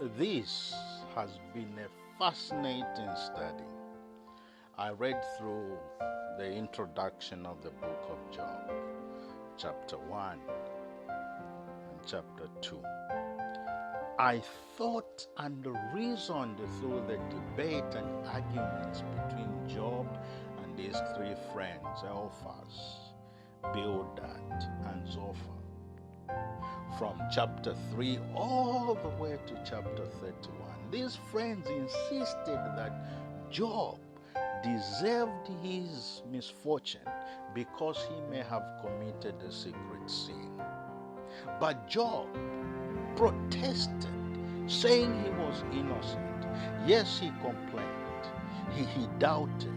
This has been a fascinating study. I read through the introduction of the book of Job, chapter 1 and chapter 2. I thought and reasoned through the debate and arguments between Job and his three friends, Eliphaz, Bildad, and Zophar, from chapter 3 all the way to chapter 31. These friends insisted that Job deserved his misfortune because he may have committed a secret sin. But Job protested, saying he was innocent. Yes, he complained, he doubted,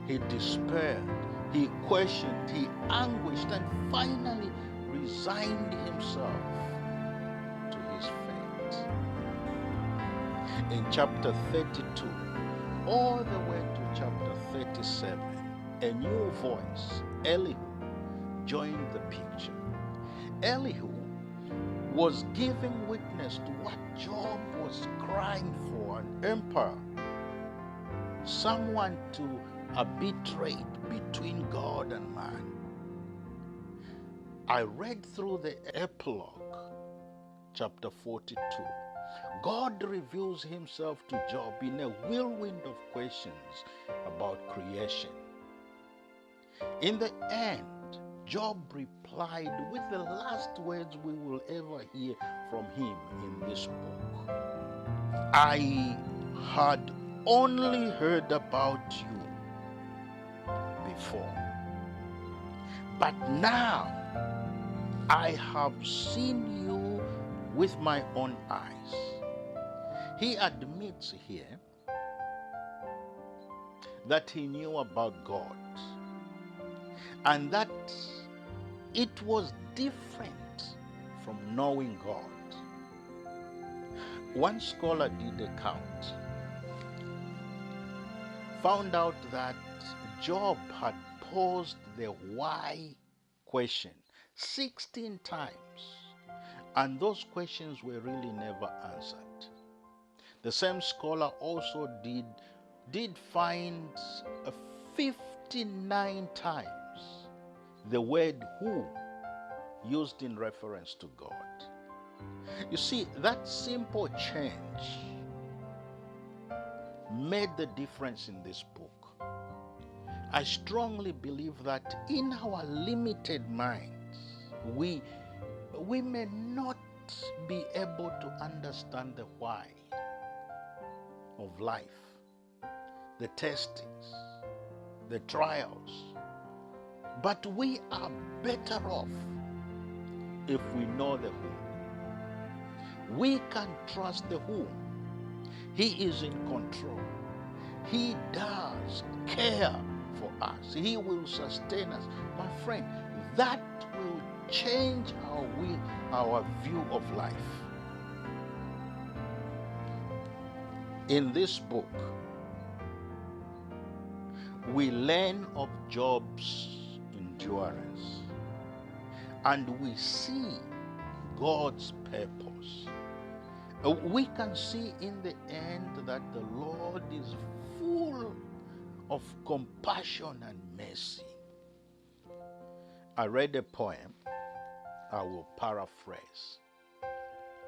he despaired, he questioned, he anguished, and finally resigned himself to his fate. In chapter 32, all the way to chapter 37, a new voice, Elihu, joined the picture. Elihu was giving witness to what Job was crying for, an emperor, someone to arbitrate between God and man. I read through the epilogue, chapter 42. God reveals himself to Job in a whirlwind of questions about creation. In the end, Job replied with the last words we will ever hear from him in this book. I had only heard about you before, but now I have seen you with my own eyes. He admits here that he knew about God and that it was different from knowing God. One scholar did a count, found out that Job had posed the why question 16 times, and those questions were really never answered. The same scholar also did find 59 times the word who used in reference to God. You see, that simple change made the difference in this book. I strongly believe that in our limited minds, we may not be able to understand the why of life, the testings, the trials, but we are better off if we know the who. We can trust the who. He is in control. He does care for us. He will sustain us. My friend, that will change our view of life. In this book, we learn of Job's endurance and we see God's purpose. We can see in the end that the Lord is full of compassion and mercy. I read a poem, I will paraphrase.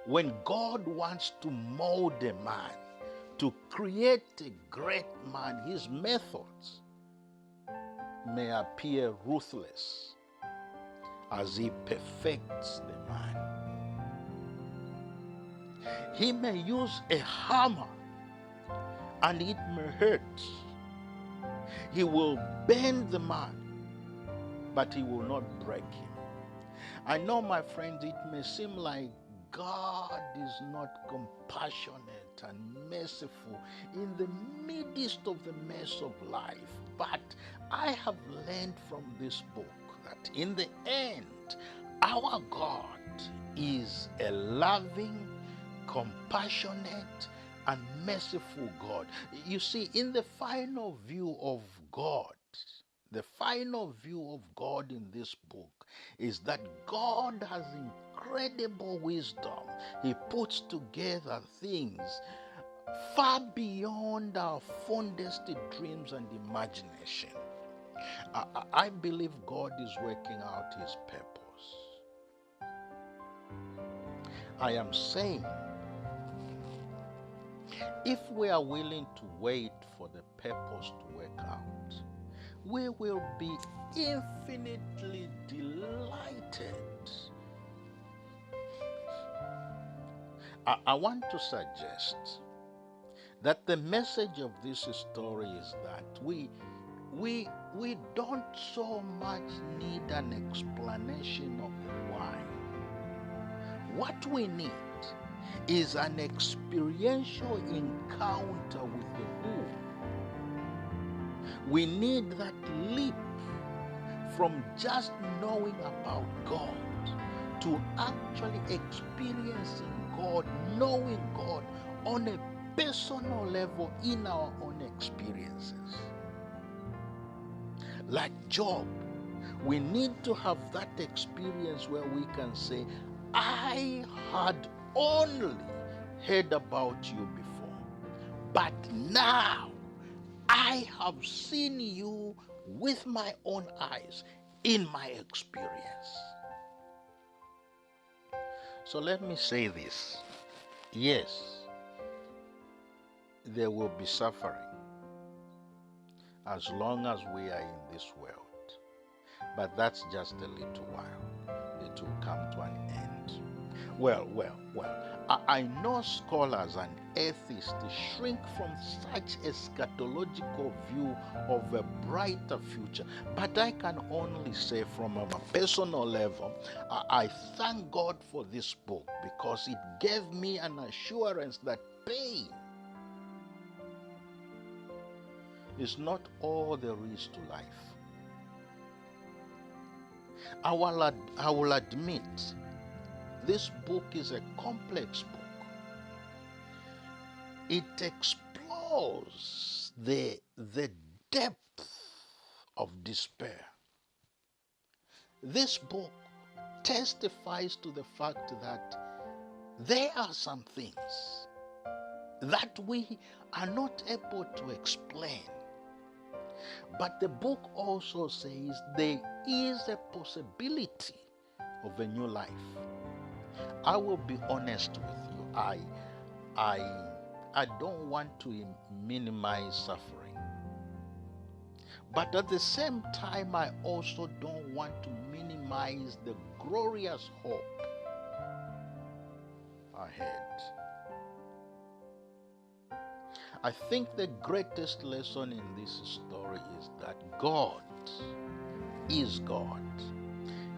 When God wants to mold a man, to create a great man, his methods may appear ruthless as he perfects the man. He may use a hammer and it may hurt. He will bend the man, but he will not break him. I know, my friends, it may seem like God is not compassionate and merciful in the midst of the mess of life. But I have learned from this book that in the end, our God is a loving, compassionate, and merciful God. You see, in the final view of God, the final view of God in this book is that God has incredible wisdom. He puts together things far beyond our fondest dreams and imagination. I believe God is working out His purpose. I am saying, if we are willing to wait for the purpose to work out, we will be infinitely delighted. I want to suggest that the message of this story is that we don't so much need an explanation of the why. What we need is an experiential encounter with the who. We need that leap from just knowing about God to actually experiencing God, knowing God on a personal level in our own experiences. Like Job, we need to have that experience where we can say, I had only heard about you before, but now I have seen you with my own eyes in my experience. So let me say this. Yes, there will be suffering as long as we are in this world. But that's just a little while. It will come to an end. Well. I know scholars and atheists shrink from such eschatological view of a brighter future. But I can only say from a personal level, I thank God for this book because it gave me an assurance that pain is not all there is to life. I will admit, this book is a complex book. It explores the depth of despair. This book testifies to the fact that there are some things that we are not able to explain. But the book also says there is a possibility of a new life. I will be honest with you. I don't want to minimize suffering. But at the same time, I also don't want to minimize the glorious hope ahead. I think the greatest lesson in this story is that God is God.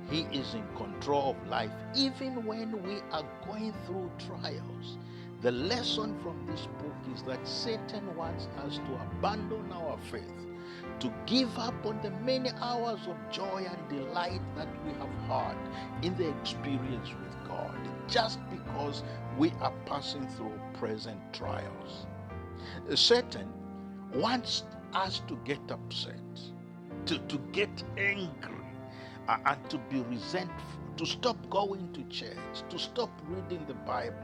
He is in control of life even when we are going through trials. The lesson from this book is that Satan wants us to abandon our faith, to give up on the many hours of joy and delight that we have had in the experience with God, just because we are passing through present trials. Satan wants us to get upset, to get angry, and to be resentful, to stop going to church, to stop reading the Bible,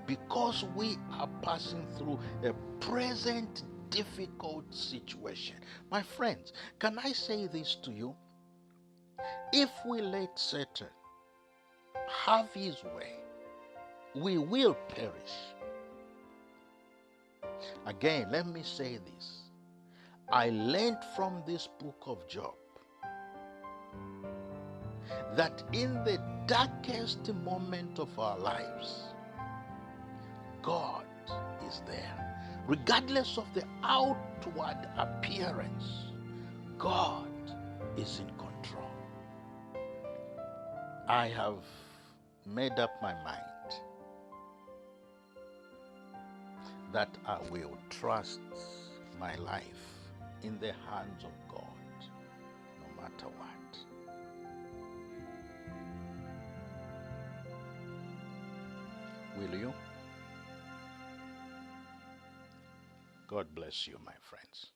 because we are passing through a present difficult situation. My friends, can I say this to you? If we let Satan have his way, we will perish. Again, let me say this. I learned from this book of Job that in the darkest moment of our lives, God is there. Regardless of the outward appearance, God is in control. I have made up my mind that I will trust my life in the hands of God, no matter what. Will you? God bless you, my friends.